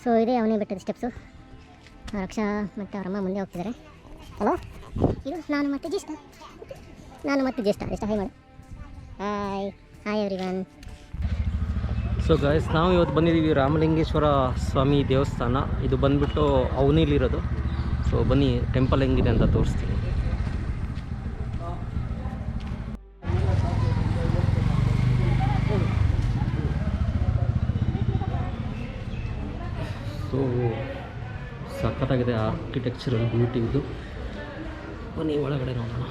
So ಇದೇ ಅವನಿ ಬೆಟ್ಟದ steps. ರಕ್ಷಾ ಮತ್ತು ಅವರಮ್ಮ ಮುಂದೆ ಹೋಗ್ತಿದ್ದಾರೆ. ಹಲೋ, ಇದು ನಾನು ಮತ್ತೆ ಜ್ಯೇಷ್ಠ ಹಾಯ್ ಮಾಡು. Hi everyone. ಸೊ ಗಾಯ್ಸ್, ನಾವು ಇವತ್ತು ಬಂದಿದ್ದೀವಿ ರಾಮಲಿಂಗೇಶ್ವರ ಸ್ವಾಮಿ ದೇವಸ್ಥಾನ. ಇದು ಬಂದುಬಿಟ್ಟು ಅವನಿಲಿರೋದು. ಸೊ ಬನ್ನಿ ಟೆಂಪಲ್ ಹೆಂಗಿದೆ ಅಂತ ತೋರಿಸ್ತೀನಿ. ಸೊ ಸಖತ್ತಾಗಿದೆ ಆರ್ಕಿಟೆಕ್ಚರಲ್ ಬ್ಯೂಟಿ ಇದು. ಬನ್ನಿ ಒಳಗಡೆ ನೋಡೋಣ.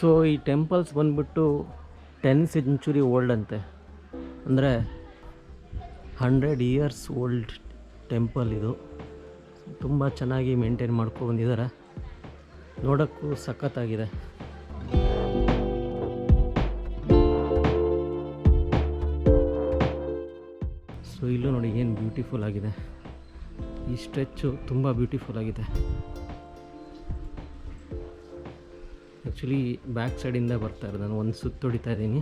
ಸೊ ಈ ಟೆಂಪಲ್ಸ್ ಬಂದ್ಬಿಟ್ಟು 10th century ಓಲ್ಡ್ ಅಂತೆ, ಅಂದರೆ 100 years ಓಲ್ಡ್ ಟೆಂಪಲ್ ಇದು. ತುಂಬ ಚೆನ್ನಾಗಿ ಮೇಂಟೈನ್ ಮಾಡ್ಕೊಂಡು ಬಂದಿದ್ದಾರೆ, ನೋಡೋಕ್ಕೂ ಸಖತ್ತಾಗಿದೆ. ಸೊ ಇಲ್ಲೂ ನೋಡಿ ಏನು ಬ್ಯೂಟಿಫುಲ್ ಆಗಿದೆ. ಈ ಸ್ಟ್ರೆಚ್ಚು ತುಂಬ ಬ್ಯೂಟಿಫುಲ್ ಆಗಿದೆ. ಆ್ಯಕ್ಚುಲಿ ಬ್ಯಾಕ್ ಸೈಡಿಂದ ಬರ್ತಾ ಇರೋದು, ನಾನು ಒಂದು ಸುತ್ತು ಹೊಡಿತಾ ಇದ್ದೀನಿ.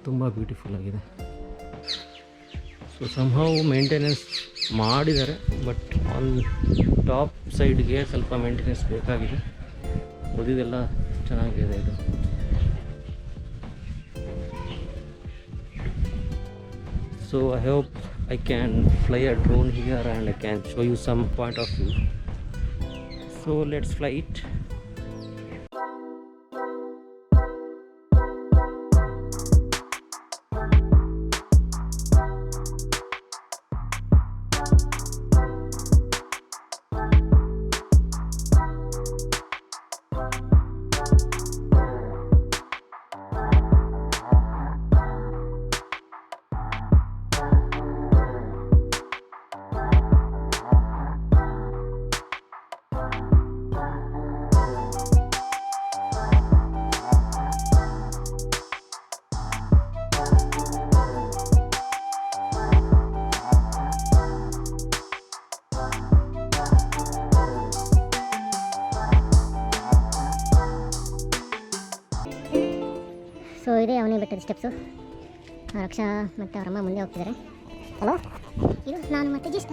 ತುಂಬ ಬ್ಯೂಟಿಫುಲ್ ಆಗಿದೆ. ಸೊ ಸಂಹೌ ಮೇಂಟೆನೆನ್ಸ್ ಮಾಡಿದ್ದಾರೆ, ಬಟ್ ಆನ್ ಟಾಪ್ ಸೈಡ್ಗೆ ಸ್ವಲ್ಪ ಮೇಂಟೆನೆನ್ಸ್ ಬೇಕಾಗಿದೆ. ಉಳಿದೆಲ್ಲ ಚೆನ್ನಾಗಿದೆ ಇದು. So I hope I can fly a drone here and I can show you some point of view. So let's fly it. So ಇದೇ ಅವನಿ ಬೆಟ್ಟದ ಸ್ಟೆಪ್ಸು. ರಕ್ಷಾ ಮತ್ತು ಅವರಮ್ಮ ಮುಂದೆ ಹೋಗ್ತಿದ್ದಾರೆ. ಹಲೋ, ಇದು ನಾನು ಮತ್ತೆ ಜ್ಯೇಷ್ಠ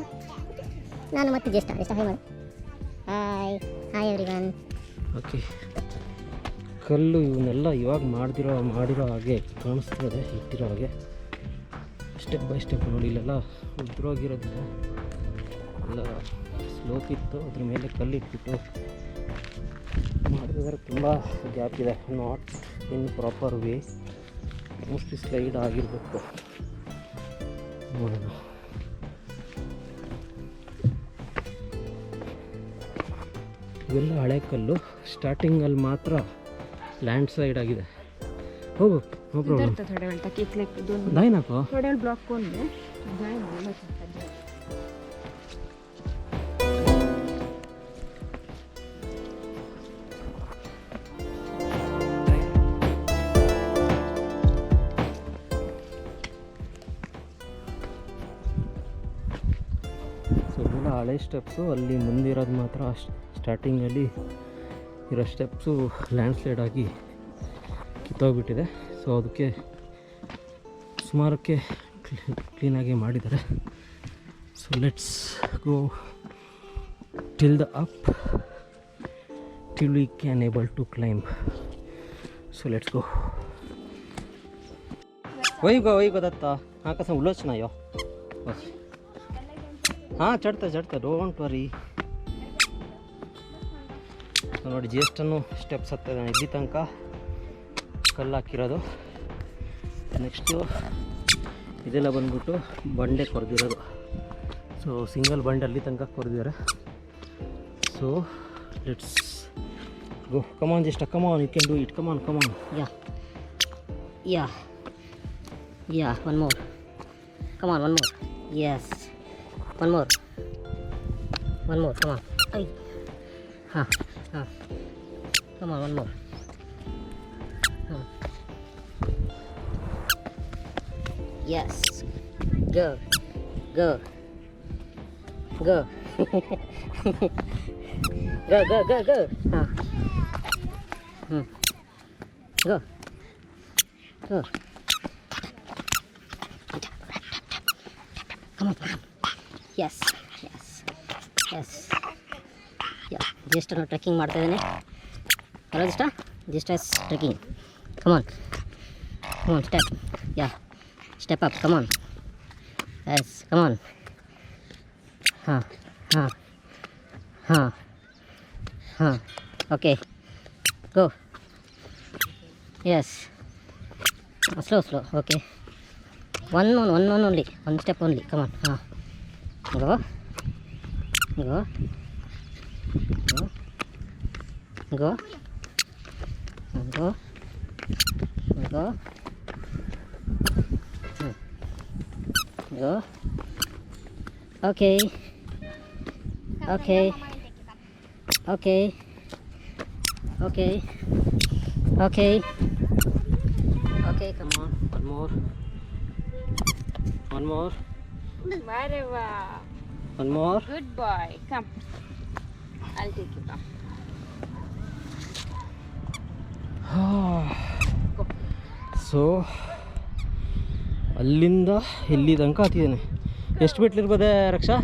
ಹಾಯ್ ಮಾಡು. Hi everyone. ಓಕೆ, ಕಲ್ಲು ಇವನ್ನೆಲ್ಲ ಇವಾಗ ಮಾಡಿರೋ ಹಾಗೆ ಕಾಣಿಸ್ತದೆ, ಇಟ್ಟಿರೋ ಹಾಗೆ. ಸ್ಟೆಪ್ ಬೈ ಸ್ಟೆಪ್ ನೋಡಿ, ಇಲ್ಲೆಲ್ಲ ಉದ್ರೋಗಿರೋದಿಲ್ಲ, ಎಲ್ಲ ಸ್ಲೋಪ್ ಇತ್ತು, ಅದ್ರ ಮೇಲೆ ಕಲ್ಲು ಇಟ್ಬಿಟ್ಟು ಮಾಡಿದ್ರೆ ತುಂಬ ಗ್ಯಾಪ್ ಇದೆ. Not in proper way, mostly slide ಆಗಿರಬೇಕು. ನೋಡೋಣ. ಇವೆಲ್ಲ ಹಳೆ ಕಲ್ಲು. ಸ್ಟಾರ್ಟಿಂಗಲ್ಲಿ ಮಾತ್ರ ಲ್ಯಾಂಡ್ ಸ್ಲೈಡ್ ಆಗಿದೆ. ಹೋಗು, ನೋ ಪ್ರಾಬ್ಲಮ್. ನಾಯ್ನಾಕೋ ಹಳೆ ಸ್ಟೆಪ್ಸು. ಅಲ್ಲಿ ಮುಂದಿರೋದು ಮಾತ್ರ ಸ್ಟಾರ್ಟಿಂಗಲ್ಲಿ ಇರೋ ಸ್ಟೆಪ್ಸು ಲ್ಯಾಂಡ್ ಸ್ಲೈಡ್ ಆಗಿ ಕಿತ್ತೋಗ್ಬಿಟ್ಟಿದೆ. ಸೊ ಅದಕ್ಕೆ ಸುಮಾರಕ್ಕೆ ಕ್ಲೀನಾಗಿ ಮಾಡಿದ್ದಾರೆ. So let's go till the up till we can able to climb. So let's go. वही गो दत्ता. हाँ कसम उलझ ना यो बस. हाँ चढ़ता डोंट वरी. ನೋಡಿ ಜ್ಯೇಷ್ಠನು ಸ್ಟೆಪ್ಸ್ ಹತ್ತಿದ್ದಾನೆ. ಇಲ್ಲಿ ತನಕ ಕಲ್ಲು ಹಾಕಿರೋದು. ನೆಕ್ಸ್ಟು ಇದೆಲ್ಲ ಬಂದ್ಬಿಟ್ಟು ಬಂಡೆ ಕೊರೆದಿರೋದು. ಸೊ ಸಿಂಗಲ್ ಬಂಡೆ ಅಲ್ಲಿ ತನಕ ಕೊರೆದಿದ್ದಾರೆ. So let's go. Come on Jeshta, come on, you can do it. Come on. Yeah, one more. Come on, one more. Yes, one more, come on. Ay. Come on, one more. ಹಾಂ, S, ಗೋ ಗೋ ಗೋ ಗೋ ಗೋ ಗೋ ಗೋ. ಹಾಂ, ಹ್ಞೂ, ಗೋ ಗೋ. Come on. Yes, yes, yes. Yeah, just trekking ಮಾಡ್ತಾ ಇದ್ದೇನೆ. Hello just trekking. Come on, step. Yeah, step up. Come on. Yes, come on. Huh. Okay, go. Yes. Slow. Okay. One only. One step only. Come on. Go. Okay. Come on. One more. Wherever. One more. Good boy. Come. I'll take you. Come. So ಅಲ್ಲಿಂದ ಇಲ್ಲಿ ತನಕ ಹತ್ತಿದ್ದೇನೆ. ಎಷ್ಟು ಮೆಟ್ಲಿರ್ಬೋದೆ ರಕ್ಷಾ?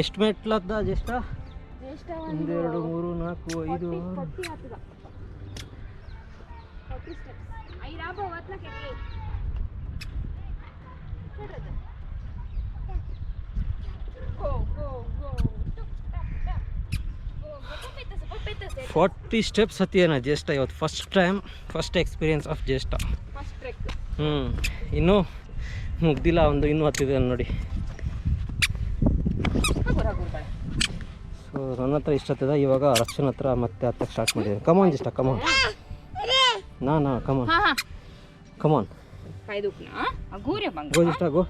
ಎಷ್ಟು ಮೆಟ್ಲದ್ದ? Just 1 2 3 4 5 40 steps ಹತ್ತಿದ್ದೇನೆ ಜೇಷ್ಠ ಇವತ್ತು. First experience of ಜೇಷ್ಠ. ಇನ್ನೂ ಮುಗ್ದಿಲ್ಲ, ಇನ್ನೂ ಹತ್ತಿದೆ ನೋಡಿ. ಸೊ ನನ್ನ ಹತ್ರ ಇಷ್ಟ ಹತ್ತಿದೆ. ಇವಾಗ ರಕ್ಷಣ ಹತ್ರ ಮತ್ತೆ ಹತ್ತಕ್ಕೆ ಸ್ಟಾರ್ಟ್ ಮಾಡಿದ್ದೀನಿ. ಕಮಾನ್ ಜೇಷ್ಠ, ಕಮಾನ್. ಕಮಾನ್. ಗೋ ಜೇಷ್ಠ, ಗೋ.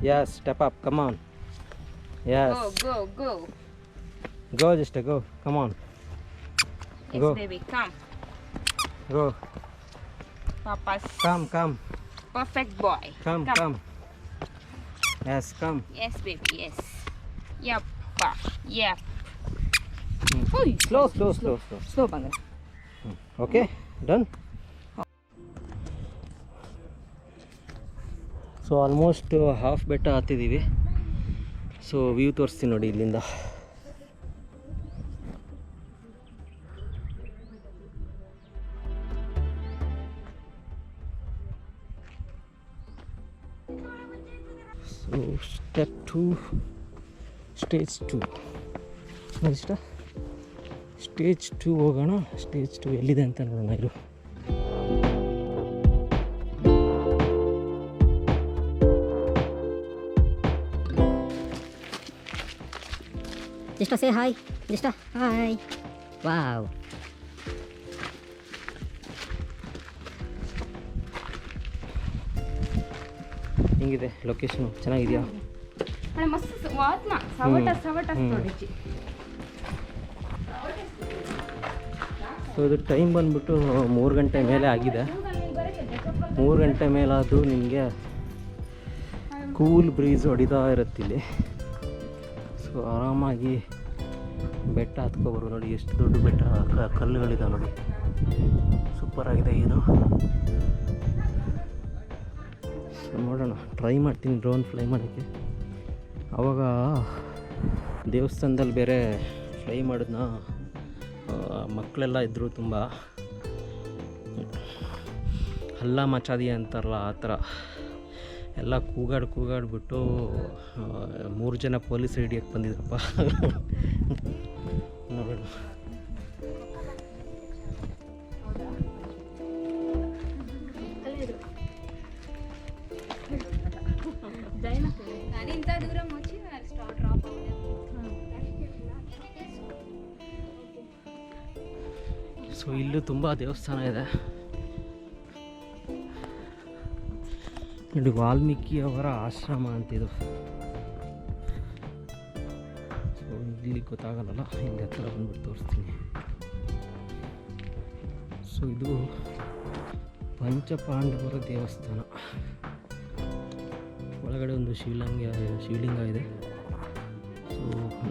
Yes, step up, come on. Yes. Go just go, come on. Yes, go. Baby, come. Go. Papa's. Come. Perfect boy. Come. Yes, come. Yes, baby, yes. Yep. Oi. Slow. Slow, Bangalore. Okay, done. So almost half ಬೆಟ್ಟ ಹತ್ತಿದ್ದೀವಿ. So view ತೋರಿಸ್ತೀನಿ ನೋಡಿ ಇಲ್ಲಿಂದ. So step 2, stage 2 ಇಷ್ಟ. Stage 2 ಹೋಗೋಣ. Stage 2 ಎಲ್ಲಿದೆ ಅಂತ ನೋಡೋಣ. ಇದು Just say hi. Just hi. Wow. ಹೆಂಗಿದೆ ಲೊಕೇಶನು? ಚೆನ್ನಾಗಿದೆಯಾ? मस्त वात ना सवट तोडिची. ಸೊ ಇದು ಟೈಮ್ ಬಂದ್ಬಿಟ್ಟು 3 ಗಂಟೆ ಮೇಲೆ ಆಗಿದೆ. 3 ಗಂಟೆ ಮೇಲಾದರೂ ನಿಮಗೆ ಕೂಲ್ ಬ್ರೀಸ್ ಹೊಡಿತಾ ಇರುತ್ತಿಲ್ಲಿ. ಸೊ ಆರಾಮಾಗಿ ಬೆಟ್ಟ ಹತ್ಕೊಬರು. ನೋಡಿ ಎಷ್ಟು ದೊಡ್ಡ ಬೆಟ್ಟ, ಕಲ್ಲುಗಳಿದಾವೆ ನೋಡಿ. ಸೂಪರಾಗಿದೆ ಇದು. ಸೊ ನೋಡೋಣ, ಟ್ರೈ ಮಾಡ್ತೀನಿ ಡ್ರೋನ್ ಫ್ಲೈ ಮಾಡೋಕ್ಕೆ. ಆವಾಗ ದೇವಸ್ಥಾನದಲ್ಲಿ ಬೇರೆ ಫ್ಲೈ ಮಾಡಿದ್ನ, ಮಕ್ಕಳೆಲ್ಲ ಇದ್ದರು. ತುಂಬ ಹಲ್ಲ ಮಚಾದಿ ಅಂತಾರಲ್ಲ ಆ ಥರ ಎಲ್ಲ ಕೂಗಾಡ್ಬಿಟ್ಟು 3 ಜನ ಪೊಲೀಸ್ ಹಿಡಿಯೋಕ್ಕೆ ಬಂದಿದ್ರಪ್ಪ. ನೋಡೋಣ. ಸೊ ಇಲ್ಲೂ ತುಂಬ ದೇವಸ್ಥಾನ ಇದೆ ನೋಡಿ. ವಾಲ್ಮೀಕಿ ಅವರ ಆಶ್ರಮ ಅಂತಿದು. ಸೊ ಇಲ್ಲಿ ಗೊತ್ತಾಗಲ್ಲ, ಹಿಂಗೆ ಹತ್ರ ಬಂದ್ಬಿಟ್ಟು ತೋರಿಸ್ತೀನಿ. ಸೊ ಇದು ಪಂಚಪಾಂಡವರ ದೇವಸ್ಥಾನ. ಒಳಗಡೆ ಒಂದು ಶಿವಲಿಂಗ ಇದೆ. ಸೊ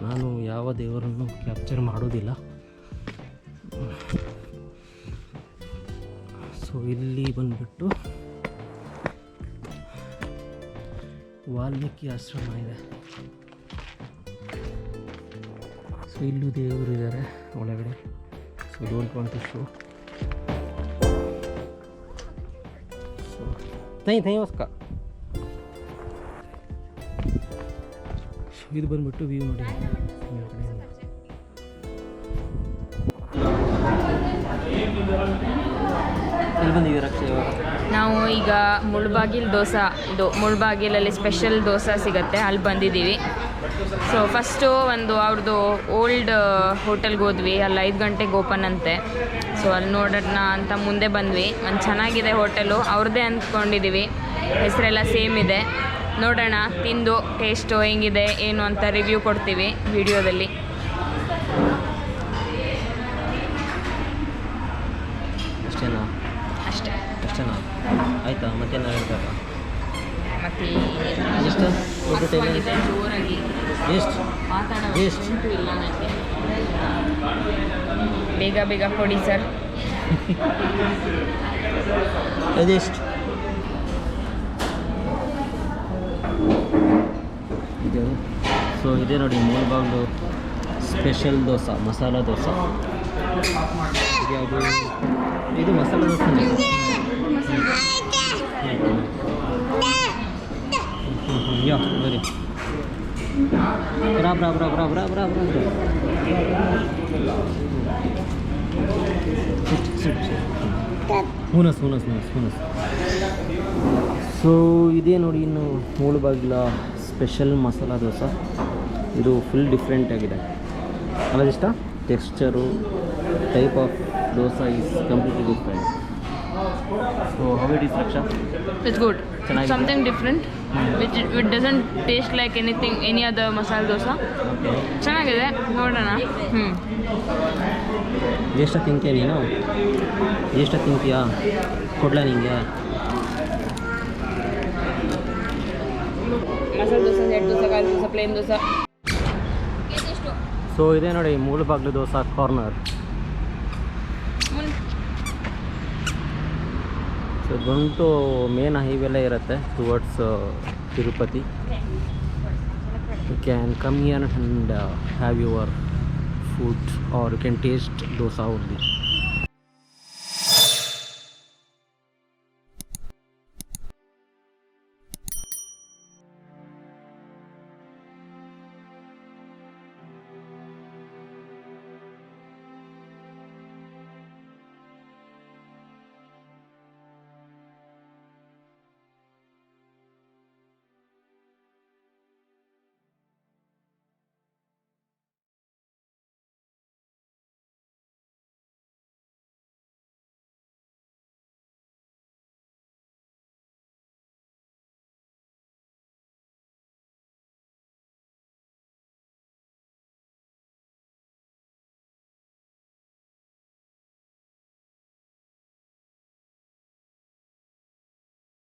ನಾನು ಯಾವ ದೇವರನ್ನು ಕ್ಯಾಪ್ಚರ್ ಮಾಡೋದಿಲ್ಲ. ಸೊ ಇಲ್ಲಿ ಬಂದ್ಬಿಟ್ಟು ವಾಲ್ಮೀಕಿ ಆಶ್ರಮ ಇದೆ. ಸೊ ಇಲ್ಲೂ ದೇವರು ಇದ್ದಾರೆ ಒಳಗಡೆ. So don't want to show. So ಥೈ ಹೊಸ್ಕ. ಸೊ ಇದು ಬಂದ್ಬಿಟ್ಟು ವ್ಯೂ ನೋಡಿ. ಎಲ್ಲಿ ಬಂದಿದ್ದೀರಾ ಅಕ್ಷಯ್ ಇವಾಗ? ನಾವು ಈಗ ಮುಳ್ಬಾಗಿಲ್ ದೋಸಾ, ಇದು ಮುಳ್ಬಾಗಿಲಲ್ಲಿ ಸ್ಪೆಷಲ್ ದೋಸೆ ಸಿಗುತ್ತೆ, ಅಲ್ಲಿ ಬಂದಿದ್ದೀವಿ. ಸೊ ಫಸ್ಟು ಒಂದು ಅವ್ರದ್ದು ಓಲ್ಡ್ ಹೋಟೆಲ್ಗೆ ಹೋದ್ವಿ, ಅಲ್ಲಿ 5 ಗಂಟೆಗೆ ಓಪನ್ ಅಂತೆ. ಸೊ ಅಲ್ಲಿ ನೋಡೋಣ ಅಂತ ಮುಂದೆ ಬಂದ್ವಿ. ಒಂದು ಚೆನ್ನಾಗಿದೆ ಹೋಟೆಲು, ಅವ್ರದ್ದೇ ಅಂದ್ಕೊಂಡಿದ್ದೀವಿ. ಹೆಸರೆಲ್ಲ ಸೇಮ್ ಇದೆ. ನೋಡೋಣ, ತಿಂದು ಟೇಸ್ಟು ಹೆಂಗಿದೆ ಏನು ಅಂತ ರಿವ್ಯೂ ಕೊಡ್ತೀವಿ ವಿಡಿಯೋದಲ್ಲಿ. ಅಷ್ಟೇನಾ? ಅಷ್ಟೇನಾ? ಆಯಿತಾ? ಮತ್ತೇನು ಹೇಳ್ತಾರೆ? ಮತ್ತು ಎಷ್ಟು ಜೋರಾಗಿ ಎಷ್ಟು ಮಾತಾಡೋದು ಇಲ್ಲ ನನಗೆ. ಬೇಗ ಕೊಡಿ ಸರ್. ಅದೆಷ್ಟು? ಇದು ಸೊ ಇದೆ ನೋಡಿ, ಮುಳ್ಬಾಗ್ಲು ಸ್ಪೆಷಲ್ ದೋಸೆ, ಮಸಾಲ ದೋಸೆ. ಯಾವುದು ಇದು? ಮಸಾಲ ದೋಸೆ. ಯಾ ಬರೀ ಬ್ರಾ. ಹುನಸ್. ಸೊ ಇದೇ ನೋಡಿ, ಇನ್ನು ಮುಳ್ಬಾಗಿಲ ಸ್ಪೆಷಲ್ ಮಸಾಲ ದೋಸೆ. ಇದು ಫುಲ್ ಡಿಫ್ರೆಂಟ್ ಆಗಿದೆ ಅಲ್ಲ? ಇಷ್ಟ texture, type of dosa is completely different. So how it is Raksha? It's good. Something different, which doesn't taste like any other masala dosa. Okay, ಚೆನ್ನಾಗಿದೆ, ನೋಡೋಣ. ಎಷ್ಟು ತಿಂತೀಯ ನೀನು? ಎಷ್ಟು ತಿಂತೀಯಾ? ಕೊಡ್ಲಾ ನಿಂಗೆ? ಮಸಾಲೆ ದೋಸೆ, ಸೆಟ್ ದೋಸೆ, ಕಾಲು ದೋಸೆ, ಪ್ಲೇನ್ ದೋಸೆ. ಸೊ ಇದೆ ನೋಡಿ ಮುಳ್ಬಾಗ್ಲು ದೋಸೆ ಕಾರ್ನರ್. ಸೊ ಬಂತು ಮೇನ್ ಹೈವೆಲ್ಲೇ ಇರುತ್ತೆ towards Tirupati. You can come here and have your food or you can taste dosa only.